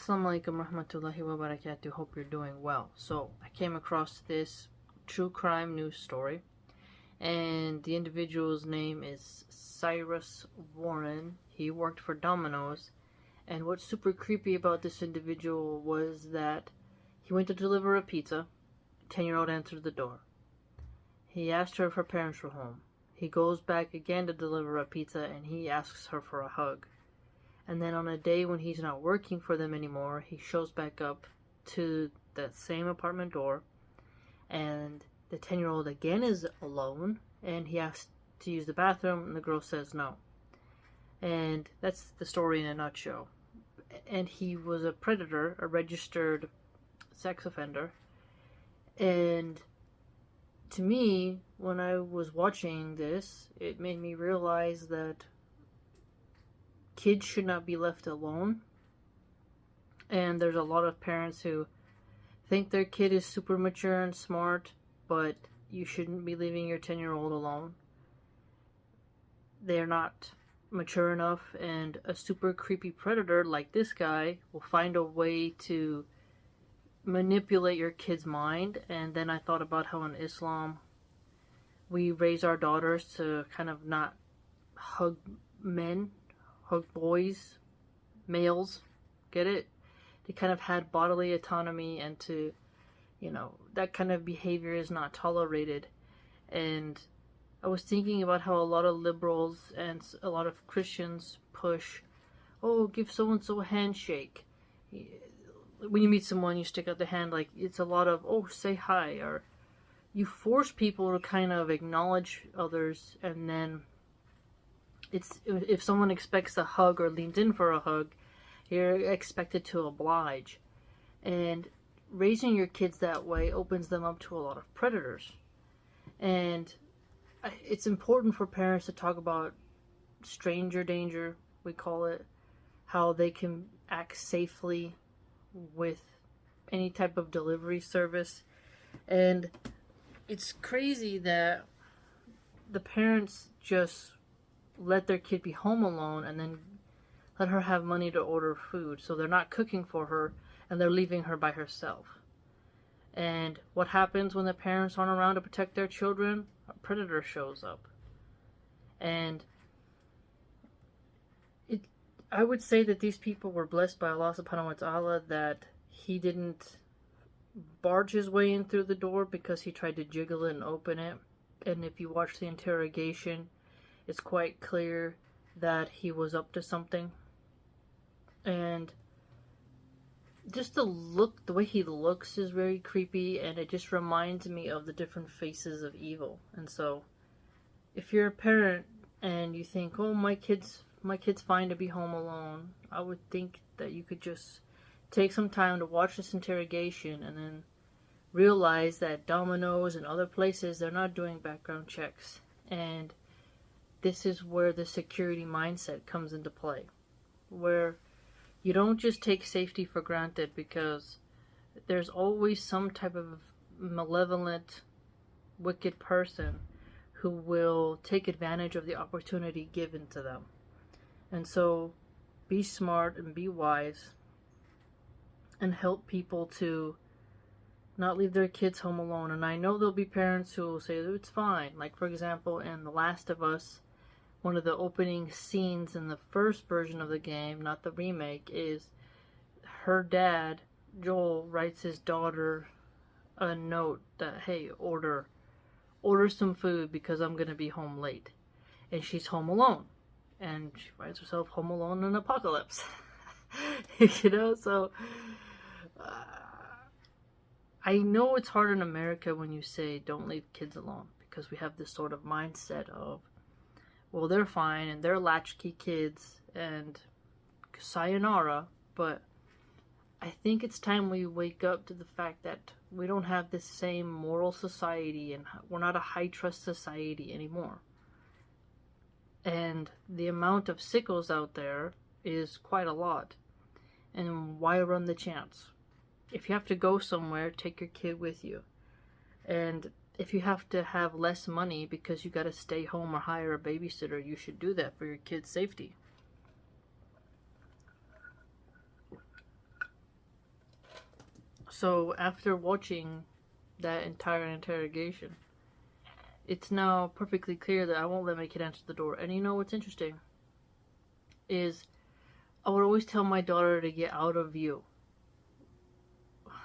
Assalamu alaikum warahmatullahi wabarakatuh. Hope you're doing well. So, I came across this true crime news story, and the individual's name is Cyrus Warren. He worked for Domino's, and what's super creepy about this individual was that he went to deliver a pizza. A 10-year-old answered the door. He asked her if her parents were home. He goes back again to deliver a pizza, and he asks her for a hug. And then on a day when he's not working for them anymore, he shows back up to that same apartment door, and the 10-year-old again is alone, and he asks to use the bathroom, and the girl says no. And that's the story in a nutshell. And he was a predator, a registered sex offender. And to me, when I was watching this, it made me realize that kids should not be left alone. And there's a lot of parents who think their kid is super mature and smart, but you shouldn't be leaving your 10-year-old alone. They're not mature enough, and a super creepy predator like this guy will find a way to manipulate your kid's mind. And then I thought about how in Islam we raise our daughters to kind of not hug men, hug boys, males, get it? They kind of had bodily autonomy, and to, that kind of behavior is not tolerated. And I was thinking about how a lot of liberals and a lot of Christians push, oh, give so-and-so a handshake. When you meet someone, you stick out the hand. Like, it's a lot of, oh, say hi, or you force people to kind of acknowledge others, and then if someone expects a hug or leans in for a hug, you're expected to oblige. And raising your kids that way opens them up to a lot of predators. And it's important for parents to talk about stranger danger, we call it, how they can act safely with any type of delivery service. And it's crazy that the parents just let their kid be home alone and then let her have money to order food. So they're not cooking for her, and they're leaving her by herself. And what happens when the parents aren't around to protect their children? A predator shows up. And I would say that these people were blessed by Allah subhanahu wa ta'ala, that he didn't barge his way in through the door because he tried to jiggle it and open it. And if you watch the interrogation, it's quite clear that he was up to something. And just the way he looks is very creepy, and it just reminds me of the different faces of evil. And so, if you're a parent and you think, oh, my kid's fine to be home alone, I would think that you could just take some time to watch this interrogation and then realize that Domino's and other places, they're not doing background checks. And this is where the security mindset comes into play, where you don't just take safety for granted, because there's always some type of malevolent, wicked person who will take advantage of the opportunity given to them. And so be smart and be wise and help people to not leave their kids home alone. And I know there'll be parents who will say it's fine. Like, for example, in The Last of Us, one of the opening scenes in the first version of the game, not the remake, is her dad, Joel, writes his daughter a note that, hey, order some food because I'm going to be home late. And she's home alone. And she finds herself home alone in an apocalypse. So I know it's hard in America when you say don't leave kids alone, because we have this sort of mindset of, well, they're fine, and they're latchkey kids, and sayonara. But I think it's time we wake up to the fact that we don't have this same moral society, and we're not a high-trust society anymore. And the amount of sickos out there is quite a lot. And why run the chance? If you have to go somewhere, take your kid with you. And if you have to have less money because you got to stay home or hire a babysitter, you should do that for your kid's safety. So after watching that entire interrogation, it's now perfectly clear that I won't let my kid answer the door. And you know what's interesting is I would always tell my daughter to get out of view.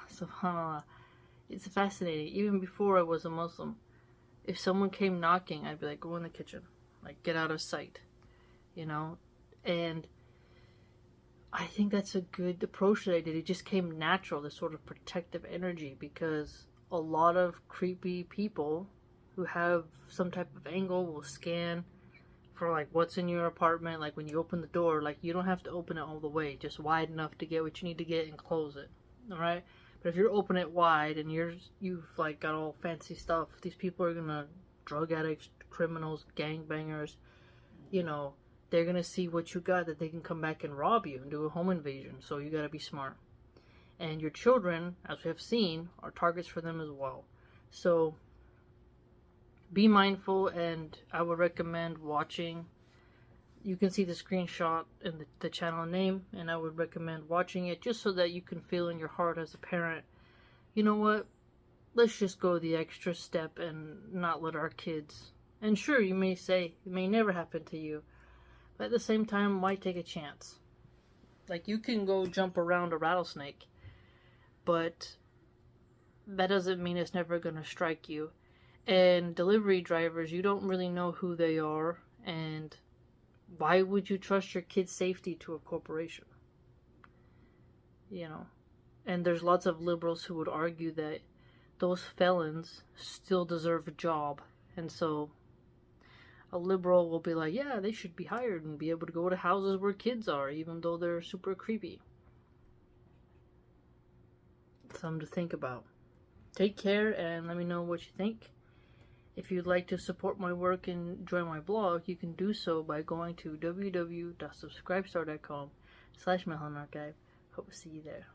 SubhanAllah. It's fascinating. Even before I was a Muslim, if someone came knocking, I'd be like, go in the kitchen. Like, get out of sight. You know? And I think that's a good approach that I did. It just came natural, this sort of protective energy, because a lot of creepy people who have some type of angle will scan for like what's in your apartment. Like when you open the door, like you don't have to open it all the way, just wide enough to get what you need to get and close it. All right? But if you're open it wide and you've like got all fancy stuff, these people are gonna, drug addicts, criminals, gangbangers, you know, they're gonna see what you got, that they can come back and rob you and do a home invasion. So you gotta be smart. And your children, as we have seen, are targets for them as well. So be mindful, and I would recommend watching. You can see the screenshot in the channel name, and I would recommend watching it just so that you can feel in your heart as a parent, you know what, let's just go the extra step and not let our kids, and sure, you may say it may never happen to you, but at the same time, why take a chance? Like, you can go jump around a rattlesnake, but that doesn't mean it's never going to strike you. And delivery drivers, you don't really know who they are, and why would you trust your kid's safety to a corporation? You know, and there's lots of liberals who would argue that those felons still deserve a job, and so a liberal will be like, yeah, they should be hired and be able to go to houses where kids are, even though they're super creepy. Something to think about. Take care, and let me know what you think. If you'd like to support my work and join my blog, you can do so by going to www.subscribestar.com/MilahanArchive. Hope to see you there.